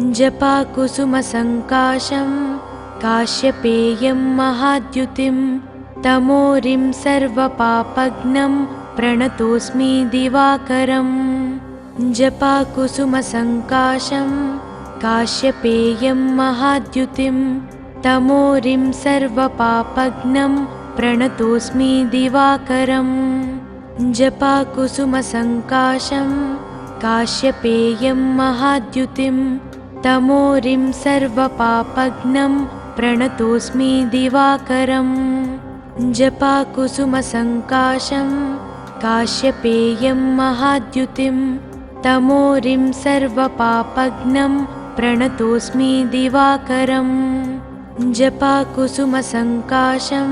जपाकुसुमसङ्काशं काश्यपेयं महाद्युतिं तमोरिं सर्वपापघ्नं प्रणतोऽस्मि दिवाकरम्। जपाकुसुमसङ्काशं काश्यपेयं महाद्युतिं तमोरिं सर्वपापघ्नं प्रणतोऽस्मि दिवाकरम्। जपाकुसुमसङ्काशं काश्यपेयं महाद्युतिं तमोरिं सर्वपापघ्नं प्रणतोऽस्मि दिवाकरम्। जपाकुसुमसङ्काशं काश्यपेयं महाद्युतिं तमोरिं सर्वपापघ्नं प्रणतोऽस्मि दिवाकरम्। जपाकुसुमसङ्काशं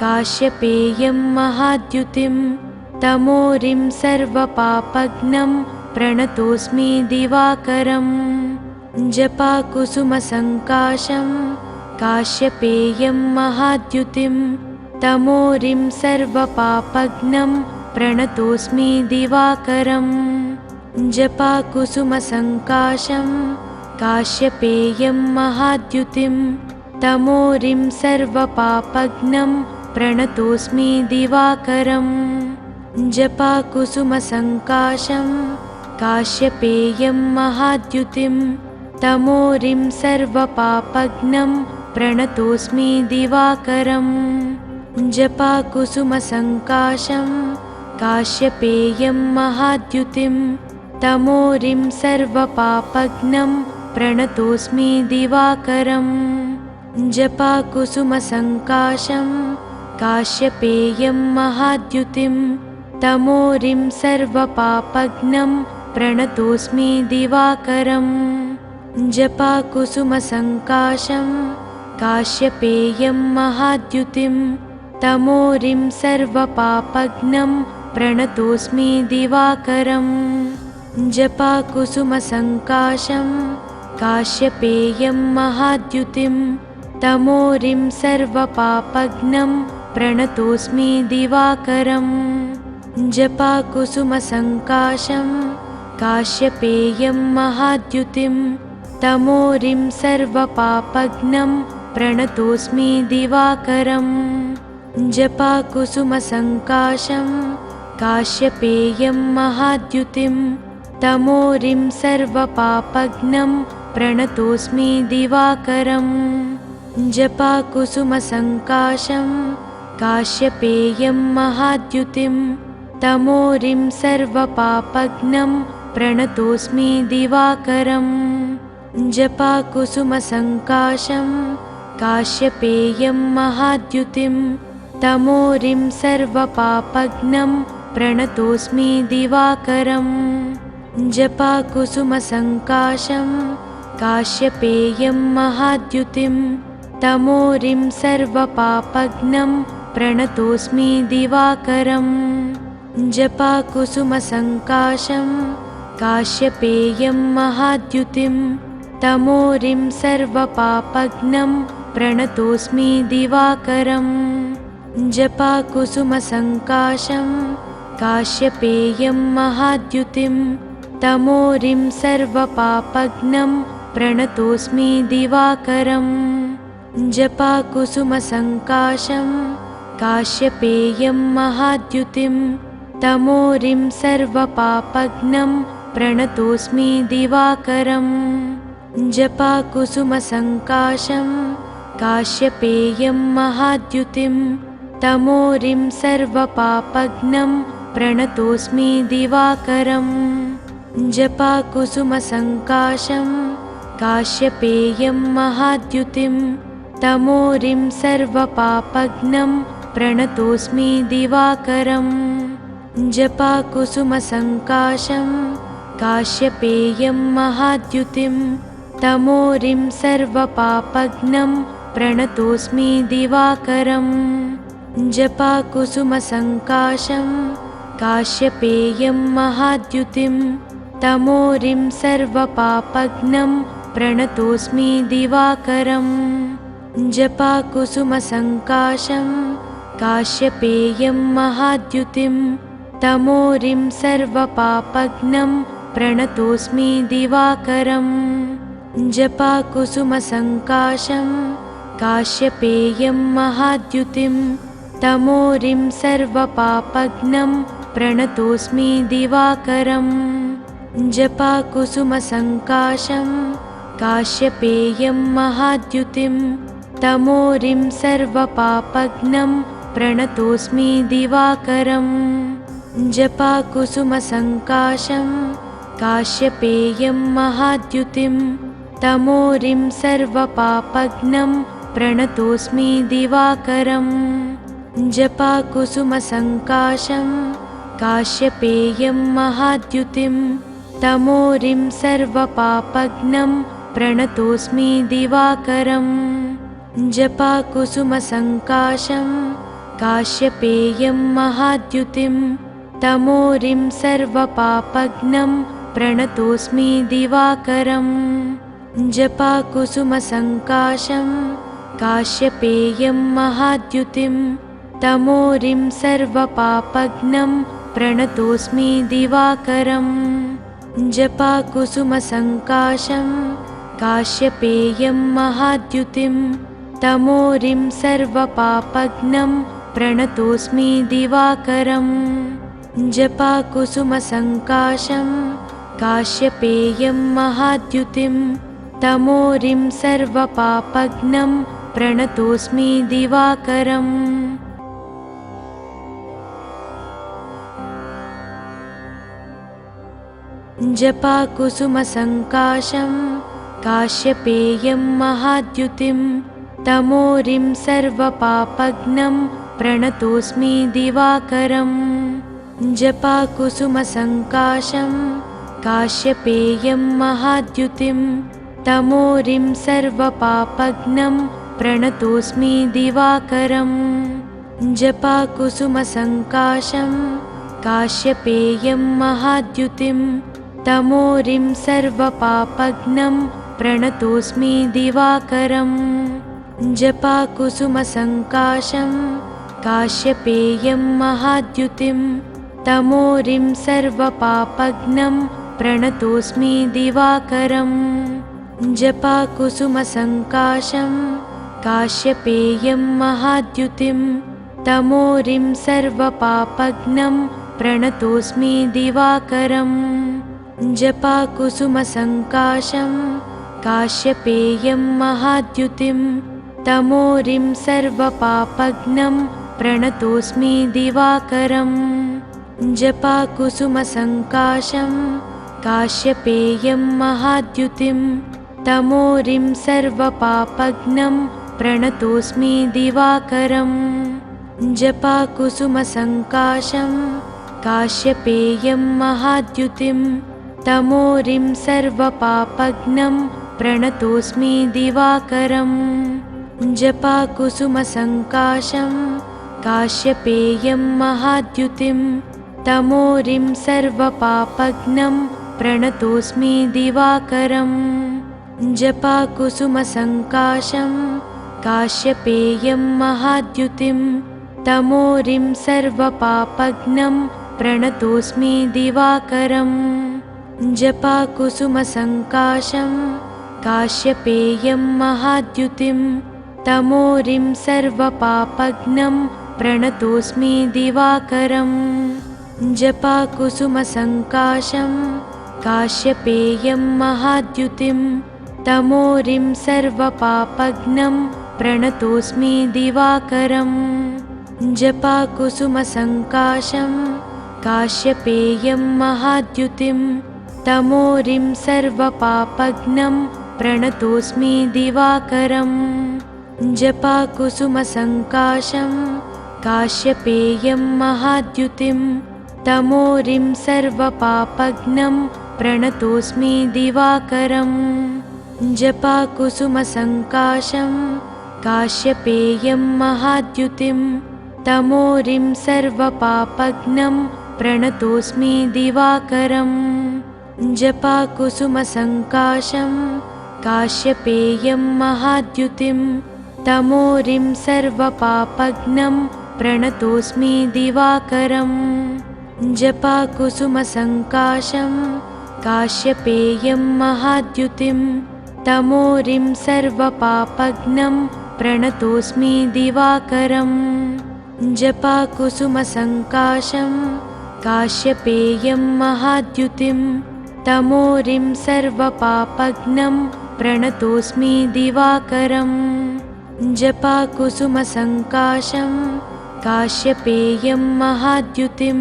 काश्यपेयं महाद्युतिं तमोरिं सर्वपापघ्नं प्रणतोऽस्मि दिवाकरम्। जपाकुसुमसङ्काशं काश्यपेयं महाद्युतिं तमोरिं सर्वपापघ्नं प्रणतोऽस्मि दिवाकरम्। जपाकुसुमसङ्काशं काश्यपेयं महाद्युतिं तमोरिं सर्वपापघ्नं प्रणतोऽस्मि दिवाकरम्। जपाकुसुमसङ्काशं काश्यपेयं महाद्युतिं तमोरिं सर्वपापघ्नं प्रणतोऽस्मि दिवाकरम्। जपाकुसुमसङ्काशं काश्यपेयं महाद्युतिं तमोरिं सर्वपापघ्नं प्रणतोऽस्मि दिवाकरम्। जपाकुसुमसङ्काशं काश्यपेयं महाद्युतिं तमोरिं सर्वपापघ्नं प्रणतोऽस्मि दिवाकरम्। जपाकुसुमसङ्काशं काश्यपेयं महाद्युतिं तमोरिं सर्वपापघ्नं प्रणतोऽस्मि दिवाकरम्। जपाकुसुमसङ्काशं काश्यपेयं महाद्युतिं तमोरिं सर्वपापघ्नं प्रणतोऽस्मि दिवाकरम्। जपाकुसुमसङ्काशं काश्यपेयं महाद्युतिं तमोरिं सर्वपापघ्नं प्रणतोऽस्मि दिवाकरम्। जपाकुसुमसङ्काशं काश्यपेयं महाद्युतिं तमोरिं सर्वपापघ्नं प्रणतोऽस्मि दिवाकरम्। जपाकुसुमसङ्काशं काश्यपेयं महाद्युतिं तमोरिं सर्वपापघ्नं प्रणतोऽस्मि दिवाकरम्। जपाकुसुमसङ्काशं काश्यपेयं महाद्युतिं तमोरिं सर्वपापघ्नं प्रणतोऽस्मि दिवाकरम्। जपाकुसुमसङ्काशं काश्यपेयं महाद्युतिं तमोरिं सर्वपापघ्नं प्रणतोऽस्मि दिवाकरम्। जपाकुसुमसङ्काशं काश्यपेयं महाद्युतिं तमोरिं सर्वपापघ्नं प्रणतोऽस्मि दिवाकरम्। जपाकुसुमसङ्काशं काश्यपेयं महाद्युतिं तमोरिं सर्वपापघ्नं प्रणतोऽस्मि दिवाकरम्। जपाकुसुमसङ्काशं काश्यपेयं महाद्युतिं तमोरिं सर्वपापघ्नं प्रणतोऽस्मि दिवाकरम्। जपाकुसुमसङ्काशं काश्यपेयं महाद्युतिं तमोरिं सर्वपापघ्नं प्रणतोऽस्मि दिवाकरम्। जपाकुसुमसङ्काशं काश्यपेयं महाद्युतिं तमोरिं सर्वपापघ्नं प्रणतोऽस्मि दिवाकरम्। जपाकुसुमसङ्काशं काश्यपेयं महाद्युतिं तमोरिं सर्वपापघ्नं प्रणतोऽस्मि दिवाकरम्। जपाकुसुमसङ्काशं काश्यपेयं महाद्युतिं तमोरिं सर्वपापघ्नं प्रणतोऽस्मि दिवाकरम्। जपाकुसुमसङ्काशं काश्यपेयं महाद्युतिं तमोरिं सर्वपापघ्नं प्रणतोऽस्मि दिवाकरम्। जपाकुसुमसङ्काशं काश्यपेयं महाद्युतिं तमोरिं सर्वपापघ्नं प्रणतोऽस्मि दिवाकरम् जपाकुसुमसङ्काशं काश्यपेयं महाद्युतिं तमोरिं सर्वपापघ्नं प्रणतोऽस्मि दिवाकरम् जपाकुसुमसङ्काशं काश्यपेयं महाद्युतिं तमोरिं सर्वपापघ्नं प्रणतोऽस्मि दिवाकरम् जपाकुसुमसङ्काशं काश्यपेयं महाद्युतिं तमोरिं सर्वपापघ्नं प्रणतोऽस्मि दिवाकरम् जपाकुसुमसङ्काशं काश्यपेयं महाद्युतिं तमोरिं सर्वपापघ्नं प्रणतोऽस्मि दिवाकरम् जपाकुसुमसङ्काशं काश्यपेयं महाद्युतिं तमोरिं सर्वपापघ्नं प्रणतोऽस्मि दिवाकरम् जपाकुसुमसङ्काशं काश्यपेयं महाद्युतिं तमोरिं सर्वपापघ्नं प्रणतोऽस्मि दिवाकरम् जपाकुसुमसङ्काशं काश्यपेयं महाद्युतिं तमोरिं सर्वपापघ्नं प्रणतोऽस्मि दिवाकरम् जपाकुसुमसङ्काशं काश्यपेयं महाद्युतिं तमोरिं सर्वपापघ्नं प्रणतोऽस्मि दिवाकरम् जपाकुसुमसङ्काशं काश्यपेयं महाद्युतिं तमोरिं सर्वपापघ्नं प्रणतोऽस्मि दिवाकरम् जपाकुसुमसङ्काशं काश्यपेयं महाद्युतिं तमोरिं सर्वपापघ्नं प्रणतोऽस्मि दिवाकरम् जपाकुसुमसङ्काशं काश्यपेयं महाद्युतिं तमोरिं सर्वपापघ्नं प्रणतोऽस्मि दिवाकरम् जपाकुसुमसङ्काशं काश्यपेयं महाद्युतिं तमोरिं सर्वपापघ्नं प्रणतोऽस्मि दिवाकरम् जपाकुसुमसङ्काशं काश्यपेयं महाद्युतिं तमोरिं सर्वपापघ्नं प्रणतोऽस्मि दिवाकरम् जपाकुसुमसङ्काशं काश्यपेयं महाद्युतिं तमोरिं सर्वपापघ्नं प्रणतोऽस्मि दिवाकरम् जपाकुसुमसङ्काशं काश्यपेयं महाद्युतिं तमोरिं सर्वपापघ्नं प्रणतोऽस्मि दिवाकरम् जपाकुसुमसङ्काशं काश्यपेयं महाद्युतिं तमोरिं सर्वपापघ्नं प्रणतोऽस्मि दिवाकरम् जपाकुसुमसङ्काशं काश्यपेयं महाद्युतिं तमोरिं सर्वपापघ्नं प्रणतोऽस्मि दिवाकरम् जपाकुसुमसङ्काशं काश्यपेयं महाद्युतिं तमोरिं सर्वपापघ्नं प्रणतोऽस्मि दिवाकरम् जपाकुसुमसङ्काशं काश्यपेयं महाद्युतिं तमोरिं सर्वपापघ्नं प्रणतोऽस्मि दिवाकरम् जपाकुसुमसङ्काशं काश्यपेयं महाद्युतिं तमोरिं सर्वपापघ्नं प्रणतोऽस्मि दिवाकरम् जपाकुसुमसङ्काशं काश्यपेयं महाद्युतिं तमोरिं सर्वपापघ्नं प्रणतोऽस्मि दिवाकरम् जपाकुसुमसङ्काशं काश्यपेयं महाद्युतिं तमोरिं सर्वपापघ्नं प्रणतोऽस्मि दिवाकरम् जपाकुसुमसङ्काशं काश्यपेयं महाद्युतिं तमोरिं सर्वपापघ्नं प्रणतोऽस्मि दिवाकरम् जपाकुसुमसङ्काशं काश्यपेयं महाद्युतिं तमोरिं सर्वपापघ्नं प्रणतोऽस्मि दिवाकरम्। जपाकुसुमसङ्काशं काश्यपेयं महाद्युतिं तमोरिं सर्वपापघ्नं प्रणतोऽस्मि दिवाकरम्। जपाकुसुमसङ्काशं काश्यपेयं महाद्युतिं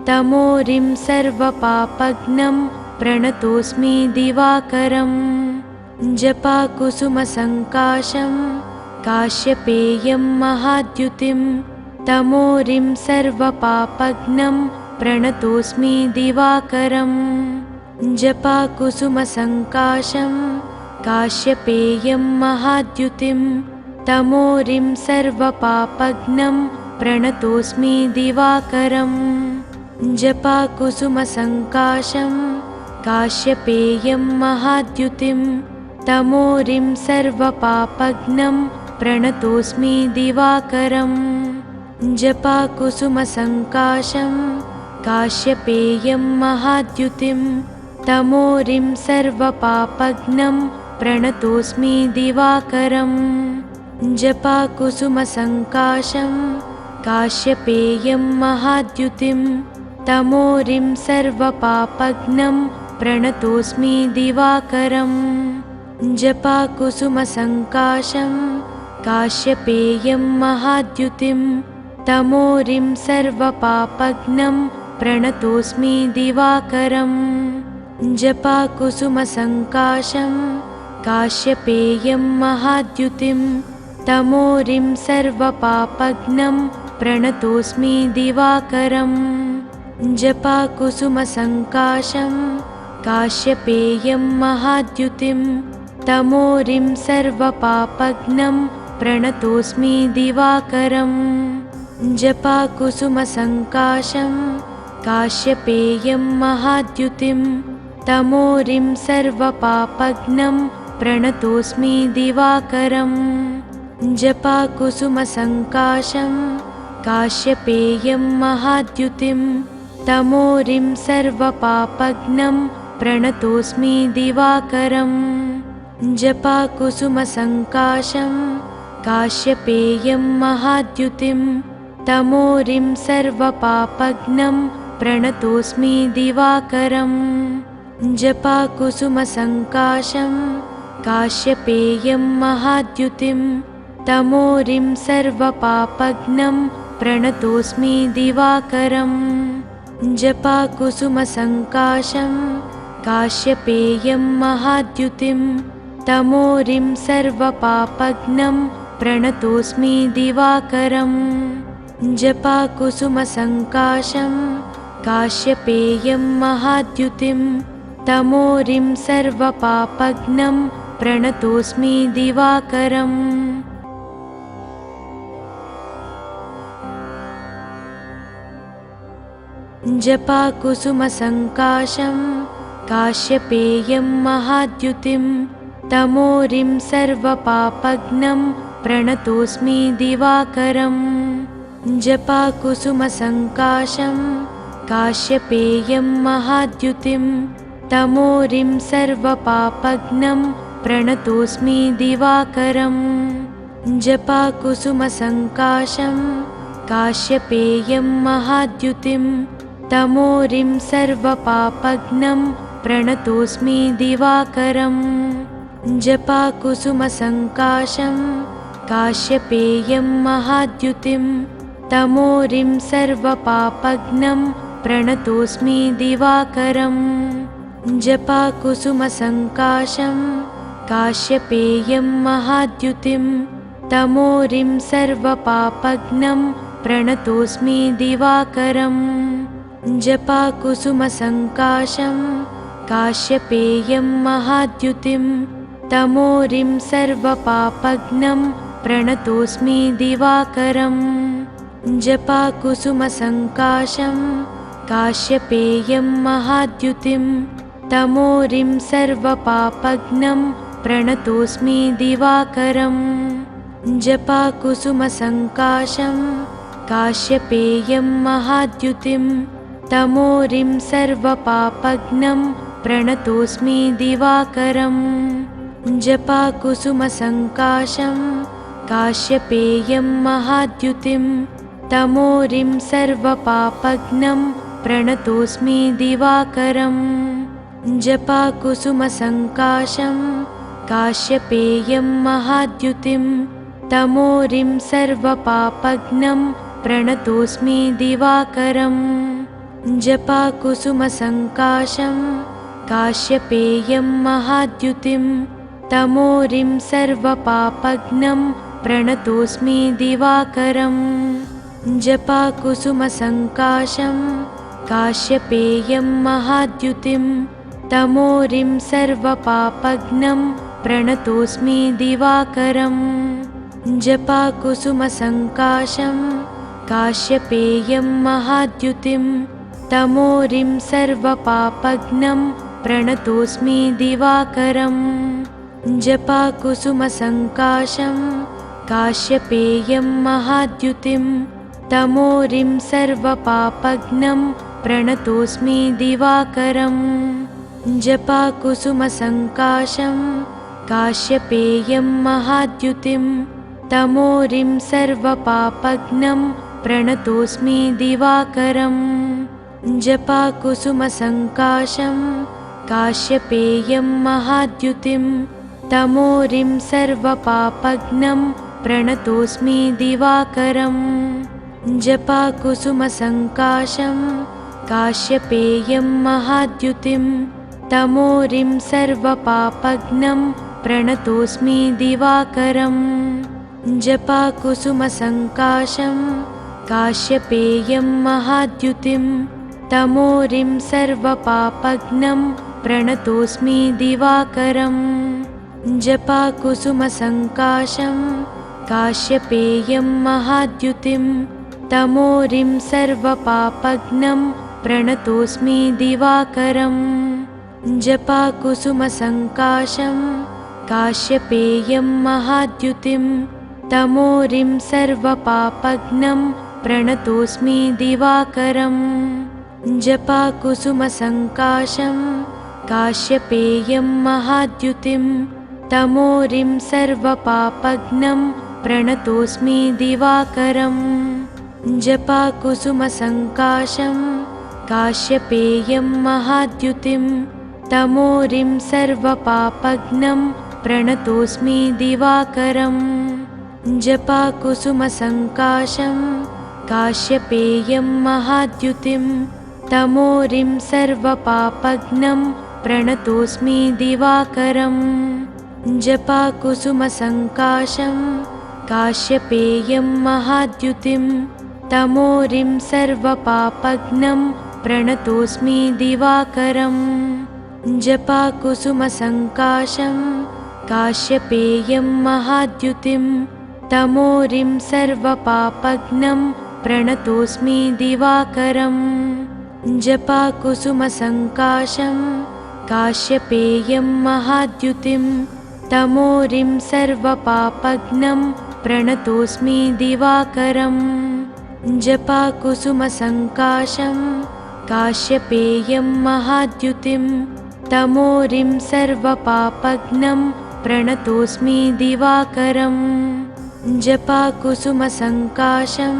तमोरिं सर्वपापघ्नं प्रणतोऽस्मि दिवाकरम्। जपाकुसुमसङ्काशं काश्यपेयं महाद्युतिं तमोरिं सर्वपापघ्नं प्रणतोऽस्मि दिवाकरम्। जपाकुसुमसङ्काशं काश्यपेयं महाद्युतिं तमोरिं सर्वपापघ्नं प्रणतोऽस्मि दिवाकरम्। जपाकुसुमसङ्काशं काश्यपेयं महाद्युतिं तमोरिं सर्वपापघ्नं प्रणतोऽस्मि दिवाकरम्। जपाकुसुमसङ्काशं काश्यपेयं महाद्युतिं तमोरिं सर्वपापघ्नं प्रणतोऽस्मि दिवाकरम्। जपाकुसुमसङ्काशं काश्यपेयं महाद्युतिं तमोरिं सर्वपापघ्नं प्रणतोऽस्मि दिवाकरम्। जपाकुसुमसङ्काशं काश्यपेयं महाद्युतिं तमोरिं सर्वपापघ्नं प्रणतोऽस्मि दिवाकरम्। जपाकुसुमसङ्काशं काश्यपेयं महाद्युतिं तमोरिं सर्वपापघ्नं प्रणतोऽस्मि दिवाकरम्। जपाकुसुमसङ्काशं काश्यपेयं महाद्युतिं तमोरिं सर्वपापघ्नं प्रणतोऽस्मि दिवाकरम्। जपाकुसुमसङ्काशं काश्यपेयं महाद्युतिं तमोरिं सर्वपापघ्नं प्रणतोऽस्मि दिवाकरम्। जपाकुसुमसङ्काशं काश्यपेयं महाद्युतिं तमोरिं सर्वपापघ्नं प्रणतोऽस्मि दिवाकरम्। जपाकुसुमसङ्काशं काश्यपेयं महाद्युतिं तमोरिं सर्वपापघ्नं प्रणतोऽस्मि दिवाकरम्। जपाकुसुमसङ्काशं काश्यपेयं महाद्युतिं तमोरिं सर्वपापघ्नं प्रणतोऽस्मि दिवाकरम्। जपाकुसुमसङ्काशं काश्यपेयं महाद्युतिं तमोरिं सर्वपापघ्नं प्रणतोऽस्मि दिवाकरम्। जपाकुसुमसङ्काशं काश्यपेयं महाद्युतिं तमोरिं सर्वपापघ्नं प्रणतोऽस्मि दिवाकरम्। जपाकुसुमसङ्काशं काश्यपेयं महाद्युतिं तमोरिं सर्वपापघ्नं प्रणतोऽस्मि दिवाकरम्। जपाकुसुमसङ्काशं काश्यपेयं महाद्युतिं तमोरिं सर्वपापघ्नं प्रणतोऽस्मि दिवाकरम्। जपाकुसुमसङ्काशं काश्यपेयं महाद्युतिं तमोरिं सर्वपापघ्नं प्रणतोऽस्मि दिवाकरम्। जपाकुसुमसङ्काशं काश्यपेयं महाद्युतिं तमोरिं सर्वपापघ्नं प्रणतोऽस्मि दिवाकरम्। जपाकुसुमसङ्काशं काश्यपेयं महाद्युतिं तमोरिं सर्वपापघ्नं प्रणतोऽस्मि दिवाकरम्। जपाकुसुमसङ्काशं काश्यपेयं महाद्युतिं तमोरिं सर्वपापघ्नं प्रणतोऽस्मि दिवाकरम्। जपाकुसुमसङ्काशं काश्यपेयं महाद्युतिं तमोरिं सर्वपापघ्नं प्रणतोऽस्मि दिवाकरम्। जपाकुसुमसङ्काशं काश्यपेयं महाद्युतिं तमोरिं सर्वपापघ्नं प्रणतोऽस्मि दिवाकरम्। जपाकुसुमसङ्काशं काश्यपेयं महाद्युतिं तमोरिं सर्वपापघ्नं प्रणतोऽस्मि दिवाकरम् जपाकुसुमसङ्काशं काश्यपेयं महाद्युतिं तमोरिं सर्वपापघ्नं प्रणतोऽस्मि दिवाकरम् जपाकुसुमसङ्काशं काश्यपेयं महाद्युतिं तमोरिं सर्वपापघ्नं प्रणतोऽस्मि दिवाकरम् जपाकुसुमसङ्काशं काश्यपेयं महाद्युतिं तमोरिं सर्वपापघ्नं प्रणतोऽस्मि दिवाकरम् जपाकुसुमसङ्काशं काश्यपेयं महाद्युतिं तमोरिं सर्वपापघ्नं प्रणतोऽस्मि दिवाकरम् जपाकुसुमसङ्काशं काश्यपेयं महाद्युतिं तमोरिं सर्वपापघ्नं प्रणतोऽस्मि दिवाकरम् जपाकुसुमसङ्काशं काश्यपेयं महाद्युतिं तमोरिं सर्वपापघ्नं प्रणतोऽस्मि दिवाकरम् जपाकुसुमसङ्काशं काश्यपेयं महाद्युतिं तमोरिं सर्वपापघ्नं प्रणतोऽस्मि दिवाकरम् जपाकुसुमसङ्काशं काश्यपेयं महाद्युतिं तमोरिं सर्वपापघ्नं प्रणतोऽस्मि दिवाकरम् जपाकुसुमसङ्काशं काश्यपेयं महाद्युतिं तमोरिं सर्वपापघ्नं प्रणतोऽस्मि दिवाकरम् जपाकुसुमसङ्काशं काश्यपेयं महाद्युतिं तमोरिं सर्वपापघ्नं प्रणतोऽस्मि दिवाकरम् जपाकुसुमसङ्काशं काश्यपेयं महाद्युतिं तमोरिं सर्वपापघ्नं प्रणतोऽस्मि दिवाकरम् जपाकुसुमसङ्काशं काश्यपेयं महाद्युतिं तमोरिं सर्वपापघ्नं प्रणतोऽस्मि दिवाकरम् जपाकुसुमसङ्काशं काश्यपेयं महाद्युतिं तमोरिं सर्वपापघ्नं प्रणतोऽस्मि दिवाकरम् जपाकुसुमसङ्काशं काश्यपेयं महाद्युतिं तमोरिं सर्वपापघ्नं प्रणतोऽस्मि दिवाकरम् जपाकुसुमसङ्काशं काश्यपेयं महाद्युतिं तमोरिं सर्वपापघ्नं प्रणतोऽस्मि दिवाकरम् जपाकुसुमसङ्काशं काश्यपेयं महाद्युतिं तमोरिं सर्वपापघ्नं प्रणतोऽस्मि दिवाकरम् जपाकुसुमसङ्काशं काश्यपेयं महाद्युतिं तमोरिं सर्वपापघ्नं प्रणतोऽस्मि दिवाकरम् जपाकुसुमसङ्काशं काश्यपेयं महाद्युतिं तमोरिं सर्वपापघ्नं प्रणतोऽस्मि दिवाकरम् जपाकुसुमसङ्काशं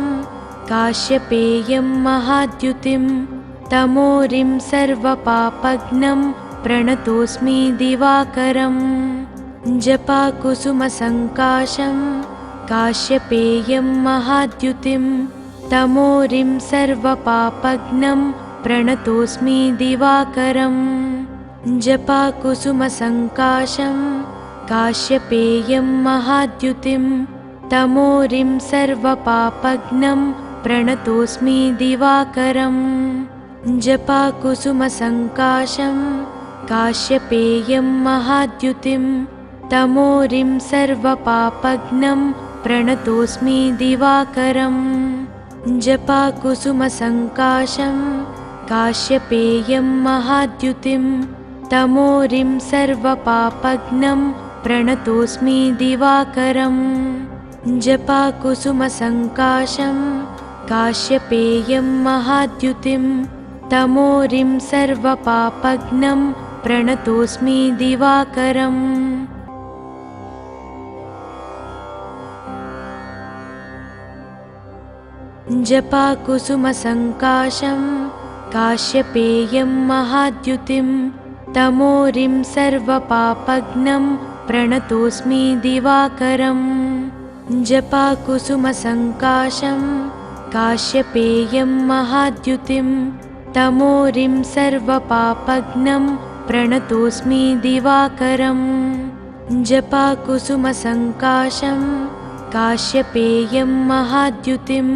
काश्यपेयं महाद्युतिं तमोरिं सर्वपापघ्नं प्रणतोऽस्मि दिवाकरम् जपाकुसुमसङ्काशं काश्यपेयं महाद्युतिं तमोरिं सर्वपापघ्नं प्रणतोऽस्मि दिवाकरम् जपाकुसुमसङ्काशं काश्यपेयं महाद्युतिं तमोरिं सर्वपापघ्नं प्रणतोऽस्मि दिवाकरम् जपाकुसुमसङ्काशं काश्यपेयं महाद्युतिं तमोरिं सर्वपापघ्नं प्रणतोऽस्मि दिवाकरम् जपाकुसुमसङ्काशं काश्यपेयं महाद्युतिं तमोरिं सर्वपापघ्नं प्रणतोऽस्मि दिवाकरम् जपाकुसुमसङ्काशं काश्यपेयं महाद्युतिं तमोरिं सर्वपापघ्नं प्रणतोऽस्मि दिवाकरम् जपाकुसुमसङ्काशं काश्यपेयं महाद्युतिं तमोरिं सर्वपापघ्नं प्रणतोऽस्मि दिवाकरम् जपाकुसुमसङ्काशं काश्यपेयं महाद्युतिं तमोरिं सर्वपापघ्नं प्रणतोऽस्मि दिवाकरम् जपाकुसुमसङ्काशं काश्यपेयं महाद्युतिं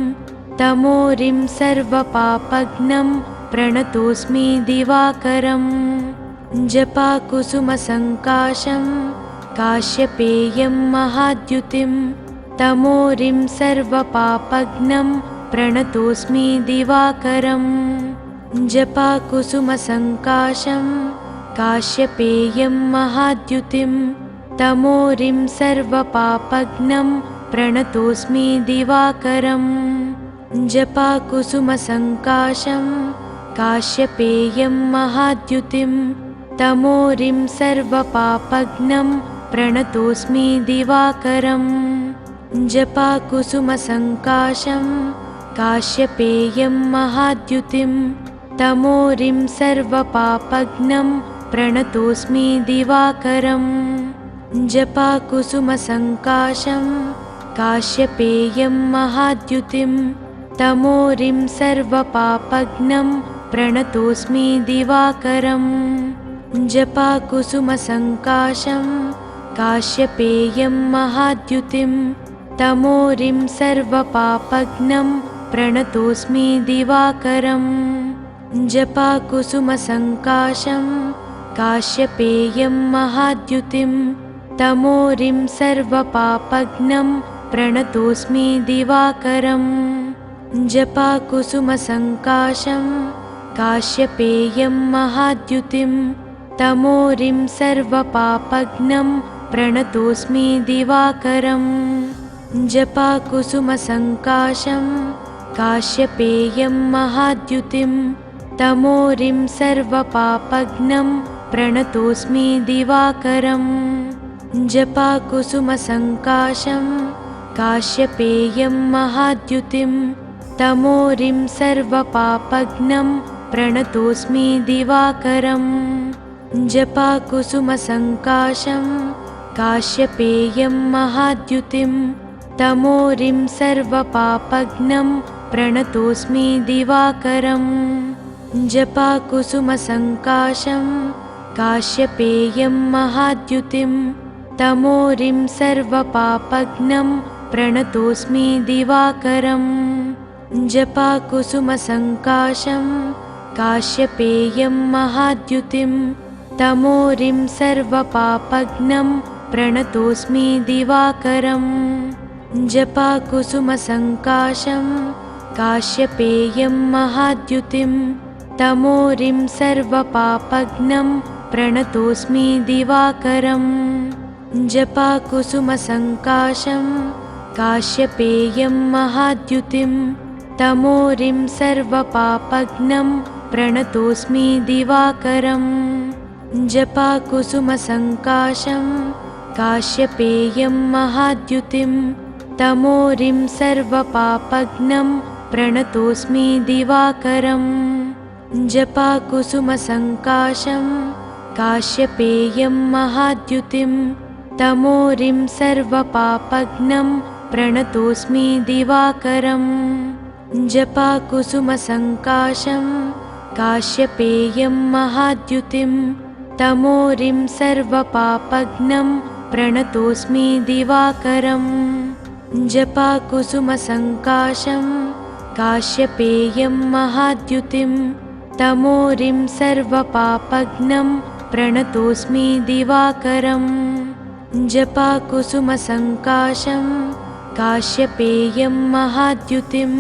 तमोरिं सर्वपापघ्नं प्रणतोऽस्मि दिवाकरम् जपाकुसुमसङ्काशं काश्यपेयं महाद्युतिं तमोरिं सर्वपापघ्नं प्रणतोऽस्मि दिवाकरम् जपाकुसुमसङ्काशं काश्यपेयं महाद्युतिं तमोरिं सर्वपापघ्नं प्रणतोऽस्मि दिवाकरम् जपाकुसुमसङ्काशं काश्यपेयं महाद्युतिं तमोरिं सर्वपापघ्नं प्रणतोऽस्मि दिवाकरम् जपाकुसुमसङ्काशं काश्यपेयं महाद्युतिं तमोरिं सर्वपापघ्नं प्रणतोऽस्मि दिवाकरम् जपाकुसुमसङ्काशं काश्यपेयं महाद्युतिं तमोरिं सर्वपापघ्नं प्रणतोऽस्मि दिवाकरम् जपाकुसुमसङ्काशं काश्यपेयं महाद्युतिं तमोरिं सर्वपापघ्नं प्रणतोऽस्मि दिवाकरम् जपाकुसुमसङ्काशं काश्यपेयं महाद्युतिं तमोरिं सर्वपापघ्नं प्रणतोऽस्मि दिवाकरम् जपाकुसुमसङ्काशं काश्यपेयं महाद्युतिं तमोरिं सर्वपापघ्नं प्रणतोऽस्मि दिवाकरम् जपाकुसुमसङ्काशं काश्यपेयं महाद्युतिं तमोरिं सर्वपापघ्नं प्रणतोऽस्मि दिवाकरम् जपाकुसुमसङ्काशं काश्यपेयं महाद्युतिं तमोरिं सर्वपापघ्नं प्रणतोऽस्मि दिवाकरम् जपाकुसुमसङ्काशं काश्यपेयं महाद्युतिं तमोरिं सर्वपापघ्नं प्रणतोऽस्मि दिवाकरम् जपाकुसुमसङ्काशं काश्यपेयं महाद्युतिं तमोरिं सर्वपापघ्नं प्रणतोऽस्मि दिवाकरम् जपाकुसुमसङ्काशं काश्यपेयं महाद्युतिं तमोरिं सर्वपापघ्नं प्रणतोऽस्मि दिवाकरम् जपाकुसुमसङ्काशं काश्यपेयं महाद्युतिं तमोरिं सर्वपापघ्नं प्रणतोऽस्मि दिवाकरम् जपाकुसुमसङ्काशं काश्यपेयं महाद्युतिं तमोरिं सर्वपापघ्नं प्रणतोऽस्मि दिवाकरम् जपाकुसुमसङ्काशं काश्यपेयं महाद्युतिं तमोरिं सर्वपापघ्नं प्रणतोऽस्मि दिवाकरम् जपाकुसुमसङ्काशं काश्यपेयं महाद्युतिं तमोरिं सर्वपापघ्नं प्रणतोऽस्मि दिवाकरम् जपाकुसुमसङ्काशं काश्यपेयं महाद्युतिं तमोरिं सर्वपापघ्नं प्रणतोऽस्मि दिवाकरम् जपाकुसुमसङ्काशं काश्यपेयं महाद्युतिं तमोरिं सर्वपापघ्नं प्रणतोऽस्मि दिवाकरम् जपाकुसुमसङ्काशं काश्यपेयं महाद्युतिं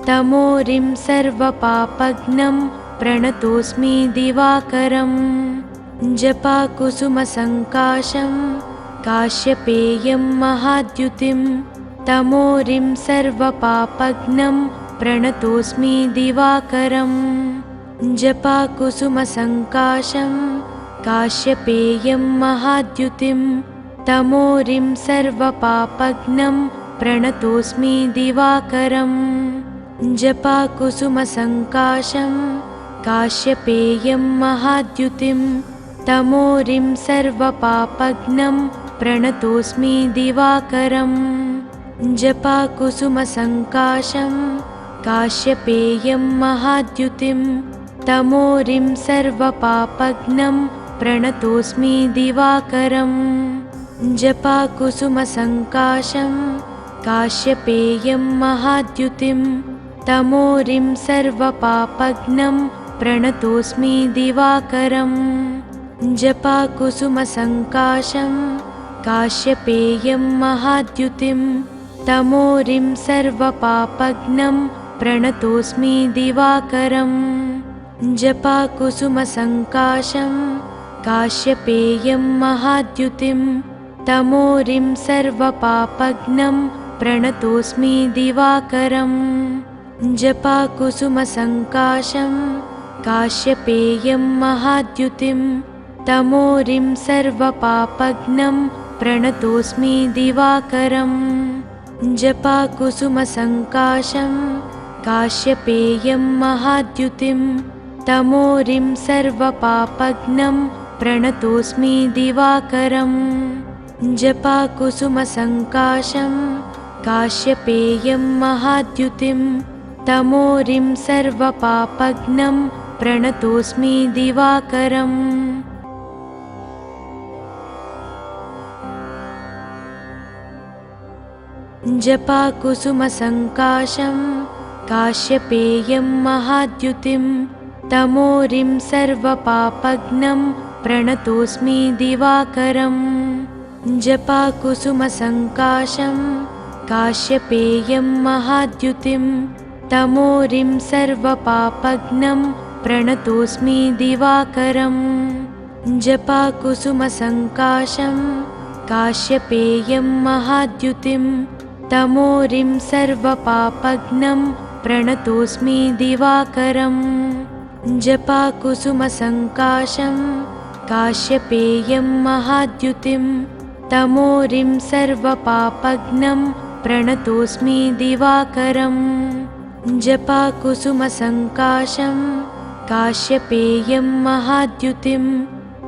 तमोरिं सर्वपापघ्नं प्रणतोऽस्मि दिवाकरम् जपाकुसुमसङ्काशं काश्यपेयं महाद्युतिं तमोरिं सर्वपापघ्नं प्रणतोऽस्मि दिवाकरम् जपाकुसुमसङ्काशं काश्यपेयं महाद्युतिं तमोरिं सर्वपापघ्नं प्रणतोऽस्मि दिवाकरम् जपाकुसुमसङ्काशं काश्यपेयं महाद्युतिं तमोरिं सर्वपापघ्नं प्रणतोऽस्मि दिवाकरम् जपाकुसुमसङ्काशं काश्यपेयं महाद्युतिं तमोरिं सर्वपापघ्नं प्रणतोऽस्मि दिवाकरम् जपाकुसुमसङ्काशं काश्यपेयं महाद्युतिं तमोरिं सर्वपापघ्नं प्रणतोऽस्मि दिवाकरम् जपाकुसुमसङ्काशं काश्यपेयं महाद्युतिं तमोरिं सर्वपापघ्नं प्रणतोऽस्मि दिवाकरम् जपाकुसुमसङ्काशं काश्यपेयं महाद्युतिं तमोरिं सर्वपापघ्नं प्रणतोऽस्मि दिवाकरम् जपाकुसुमसङ्काशं काश्यपेयं महाद्युतिं तमोरिं सर्वपापघ्नं प्रणतोऽस्मि दिवाकरम् जपाकुसुमसङ्काशं काश्यपेयं महाद्युतिं तमोरिं सर्वपापघ्नं प्रणतोऽस्मि दिवाकरम् जपाकुसुमसङ्काशं काश्यपेयं महाद्युतिं तमोरिं सर्वपापघ्नं प्रणतोऽस्मि दिवाकरम् जपाकुसुमसङ्काशं काश्यपेयं महाद्युतिं तमोरिं सर्वपापघ्नं प्रणतोऽस्मि दिवाकरम् जपाकुसुमसङ्काशं काश्यपेयं महाद्युतिं तमोरिं सर्वपापघ्नं प्रणतोऽस्मि दिवाकरम् जपाकुसुमसङ्काशं काश्यपेयं महाद्युतिं तमोरिं सर्वपापघ्नं प्रणतोऽस्मि दिवाकरम् जपाकुसुमसङ्काशं काश्यपेयं महाद्युतिं तमोरिं सर्वपापघ्नं प्रणतोऽस्मि दिवाकरम् जपाकुसुमसङ्काशं काश्यपेयं महाद्युतिं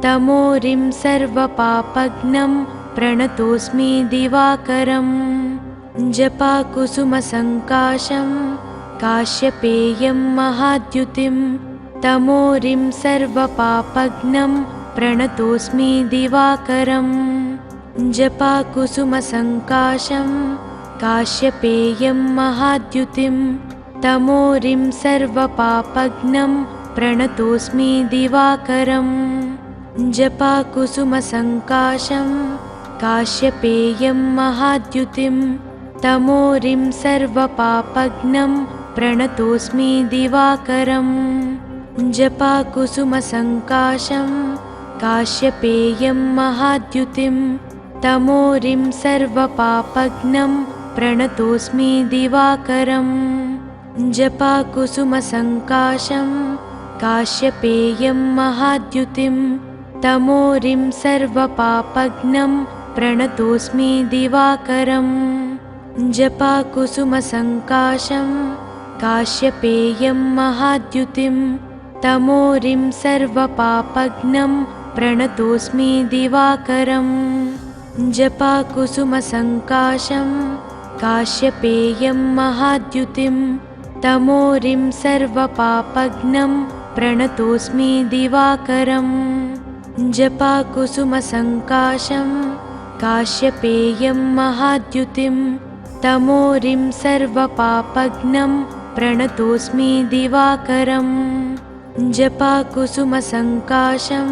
तमोरिं सर्वपापघ्नं प्रणतोऽस्मि दिवाकरम् जपाकुसुमसङ्काशं काश्यपेयं महाद्युतिं तमोरिं सर्वपापघ्नं प्रणतोऽस्मि दिवाकरम् जपाकुसुमसङ्काशं काश्यपेयं महाद्युतिं तमोरिं सर्वपापघ्नं प्रणतोऽस्मि दिवाकरम् जपाकुसुमसङ्काशं काश्यपेयं महाद्युतिं तमोरिं सर्वपापघ्नं प्रणतोऽस्मि दिवाकरम् जपाकुसुमसङ्काशं काश्यपेयं महाद्युतिं तमोरिं सर्वपापघ्नं प्रणतोऽस्मि दिवाकरम् जपाकुसुमसङ्काशं काश्यपेयं महाद्युतिं तमोरिं सर्वपापघ्नं प्रणतोऽस्मि दिवाकरम् जपाकुसुमसङ्काशं काश्यपेयं महाद्युतिं तमोरिं सर्वपापघ्नं प्रणतोऽस्मि दिवाकरम् जपाकुसुमसङ्काशं काश्यपेयं महाद्युतिं तमोरिं सर्वपापघ्नं प्रणतोऽस्मि दिवाकरम् जपाकुसुमसङ्काशं काश्यपेयं महाद्युतिं तमोरिं सर्वपापघ्नं प्रणतोऽस्मि दिवाकरम् जपाकुसुमसङ्काशं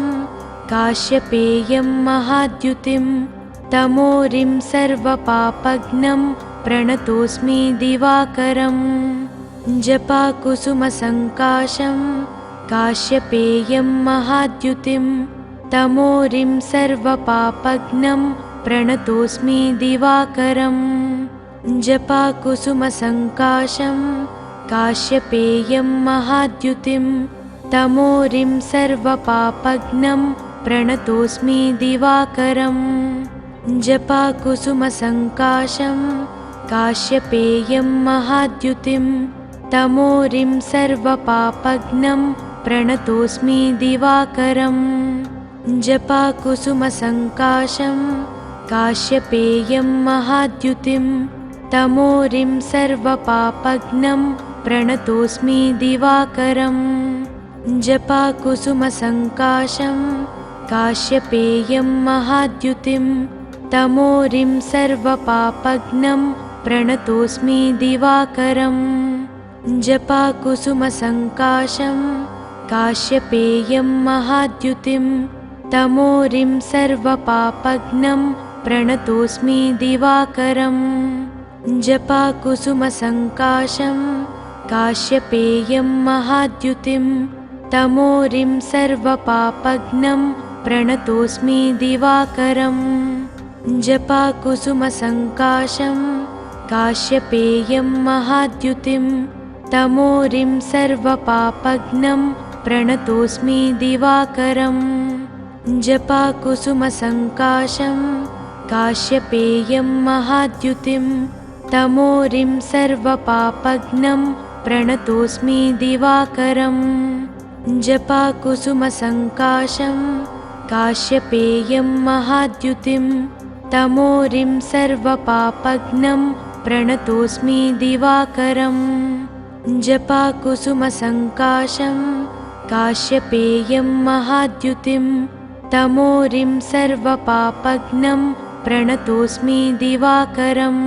काश्यपेयं महाद्युतिं तमोरिं सर्वपापघ्नं प्रणतोऽस्मि दिवाकरम् जपाकुसुमसङ्काशं काश्यपेयं महाद्युतिं तमोरिं सर्वपापघ्नं प्रणतोऽस्मि दिवाकरम् जपाकुसुमसङ्काशं काश्यपेयं महाद्युतिं तमोरिं सर्वपापघ्नं प्रणतोऽस्मि दिवाकरम् जपाकुसुमसङ्काशं काश्यपेयं महाद्युतिं तमोरिं सर्वपापघ्नं प्रणतोऽस्मि दिवाकरम् जपाकुसुमसङ्काशं काश्यपेयं महाद्युतिं तमोरिं सर्वपापघ्नं प्रणतोऽस्मि दिवाकरम् जपाकुसुमसङ्काशं काश्यपेयं महाद्युतिं तमोरिं सर्वपापघ्नं प्रणतोऽस्मि दिवाकरम् जपाकुसुमसङ्काशं काश्यपेयं महाद्युतिं तमोरिं सर्वपापघ्नं प्रणतोऽस्मि दिवाकरम् जपाकुसुमसङ्काशं काश्यपेयं महाद्युतिं तमोरिं सर्वपापघ्नं प्रणतोऽस्मि दिवाकरम् जपाकुसुमसङ्काशं काश्यपेयं महाद्युतिं तमोरिं सर्वपापघ्नं प्रणतोऽस्मि दिवाकरम् जपाकुसुमसङ्काशं काश्यपेयं महाद्युतिं तमोरिं सर्वपापघ्नं प्रणतोऽस्मि दिवाकरम् जपाकुसुमसङ्काशं काश्यपेयं महाद्युतिं तमोरिं सर्वपापघ्नं प्रणतोऽस्मि दिवाकरम् जपाकुसुमसङ्काशं काश्यपेयं महाद्युतिं तमोरिं सर्वपापघ्नं प्रणतोऽस्मि दिवाकरम्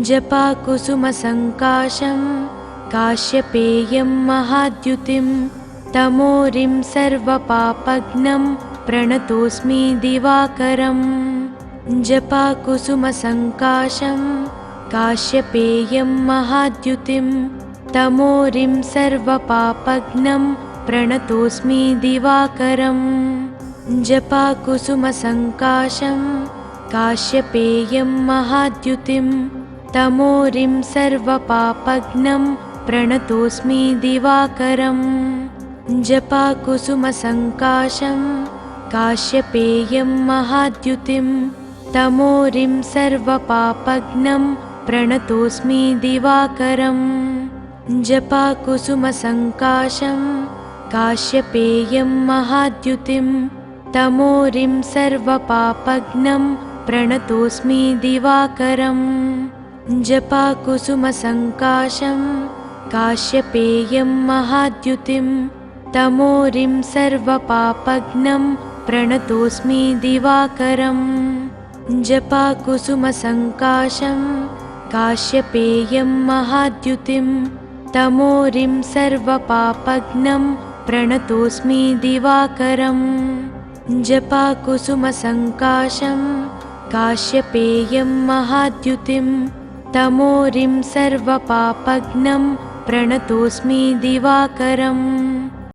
जपाकुसुमसङ्काशं काश्यपेयं महाद्युतिं तमोरिं सर्वपापघ्नं प्रणतोऽस्मि दिवाकरम् जपाकुसुमसङ्काशं काश्यपेयं महाद्युतिं तमोरिं सर्वपापघ्नं प्रणतोऽस्मि दिवाकरम् जपाकुसुमसङ्काशं काश्यपेयं महाद्युतिं तमोरिं सर्वपापघ्नं प्रणतोऽस्मि दिवाकरम् जपाकुसुमसङ्काशं काश्यपेयं महाद्युतिं तमोरिं सर्वपापघ्नं प्रणतोऽस्मि दिवाकरम् जपाकुसुमसङ्काशं काश्यपेयं महाद्युतिं तमोरिं सर्वपापघ्नं प्रणतोऽस्मि दिवाकरम् जपाकुसुमसङ्काशं काश्यपेयं महाद्युतिं तमोरिं सर्वपापघ्नं प्रणतोऽस्मि दिवाकरम् जपाकुसुमसङ्काशं काश्यपेयं महाद्युतिं तमोरिं सर्वपापघ्नं प्रणतोऽस्मि दिवाकरम् जपाकुसुमसङ्काशं काश्यपेयं महाद्युतिं तमोरिं सर्वपापघ्नं प्रणतोऽस्मि दिवाकरम्